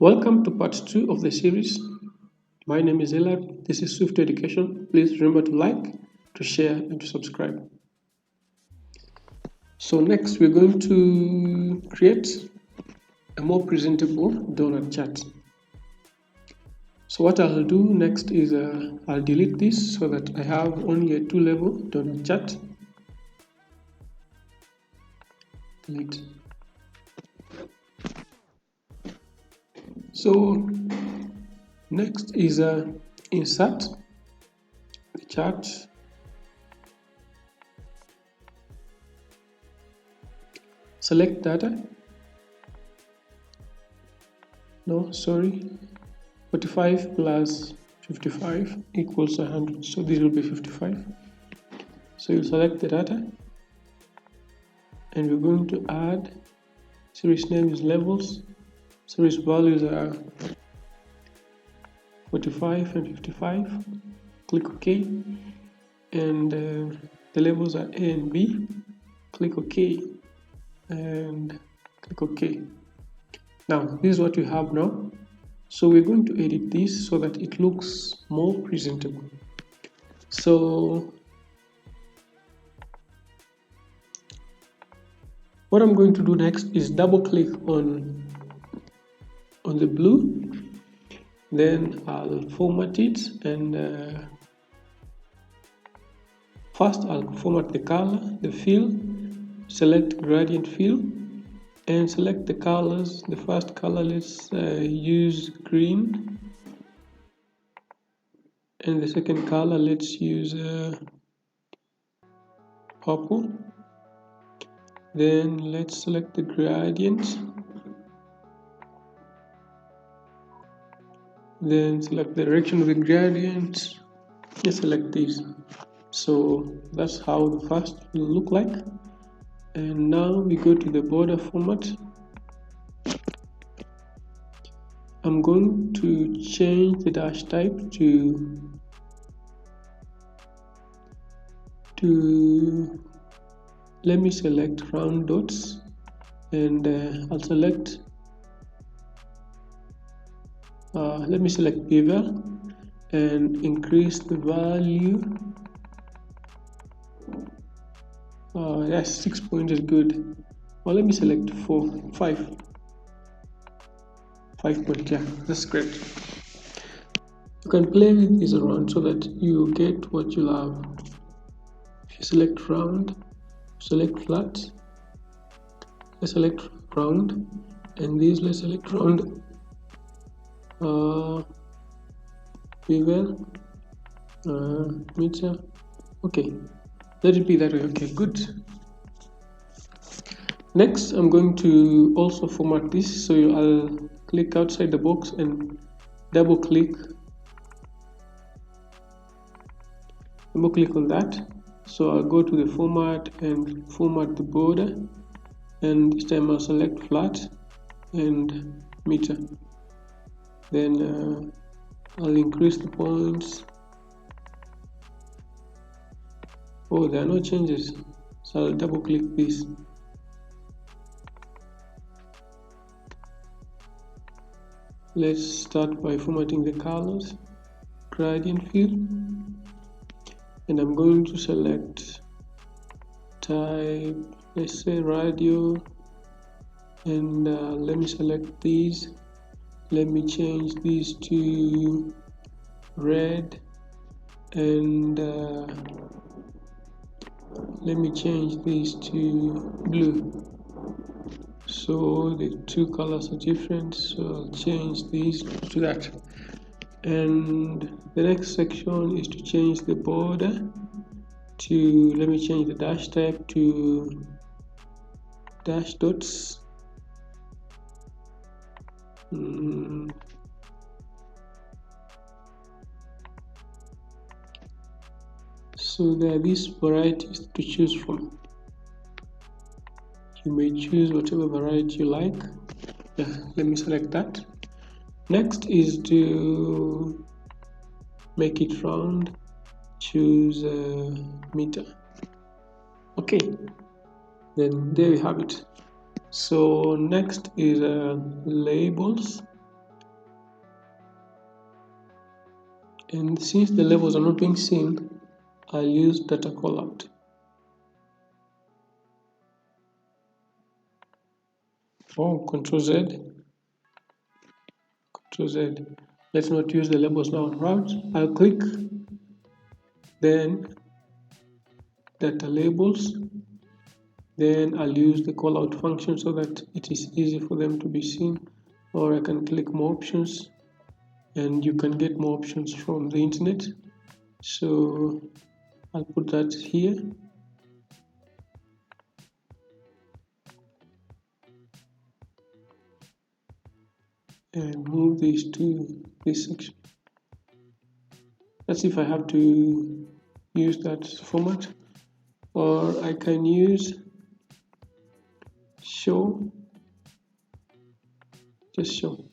Welcome to part 2 of the series. My name is Elad. This is Swift Education. Please remember to like, to share, and to subscribe. So next we're going to create a more presentable donut chart. So what I'll do next is I'll delete this so that I have only a 2-level donut chart. Delete. So next is insert the chart. Select data. 45 plus 55 equals 100. So this will be 55. So you select the data and we're going to add series name is levels. Series values are 45 and 55. Click OK. And the levels are A and B. Click OK and click OK. Now this is what we have now. So we're going to edit this so that it looks more presentable. So what I'm going to do next is double click on the blue, then I'll format it, and first I'll format the color, the fill, select gradient fill, and select the colors. The first color, let's use green, and the second color, let's use purple. Then let's select the gradient, then select the direction of the gradient, and select this. So that's how the first will look like. And now we go to the border format. I'm going to change the dash type to let me select round dots, and I'll select let me select bevel and increase the value. Yes, 6 points is good. Well, let me select 5 points. Yeah, that's great. You can play with this around so that you get what you love. If you select round, select flat, let's select round, and these let's select round bevel meter. Okay, let it be that way. Okay, good. Next, I'm going to also format this, so I'll click outside the box and double click on that. So I'll go to the format and format the border, and this time I'll select flat and meter. Then I'll increase the points. Oh, there are no changes, so I'll double click this. Let's start by formatting the colors, gradient fill, and I'm going to select type, let's say radio, and let me select these. Let me change these to red, and let me change these to blue. So the two colors are different, so I'll change these to that. And the next section is to change the border to, let me change the dash type to dash dots. So there are these varieties to choose from. You may choose whatever variety you like. Yeah, let me select that. Next is to make it round. Choose meter. Okay, then there we have it. So next is labels. And since the labels are not being seen, I'll use data callout. Oh, Control Z. Control Z. Let's not use the labels now. Right? I'll click, then data labels. Then I'll use the callout function so that it is easy for them to be seen. Or I can click more options, and you can get more options from the internet. So I'll put that here. And move these to this section. Let's see if I have to use that format, or I can use show, just show.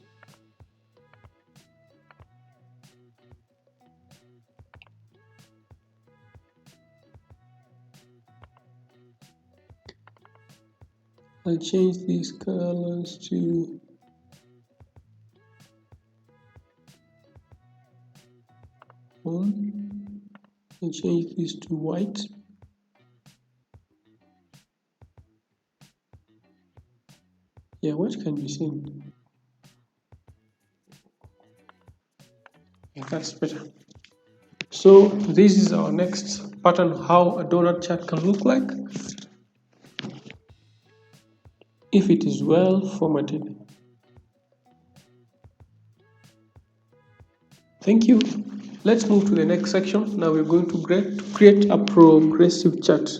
I'll change these colors to home. I'll change this to white. Yeah, white can be seen. Yeah, that's better. So this is our next pattern, how a donut chart can look like if it is well formatted. Thank you. Let's move to the next section. Now we're going to create a progressive chart.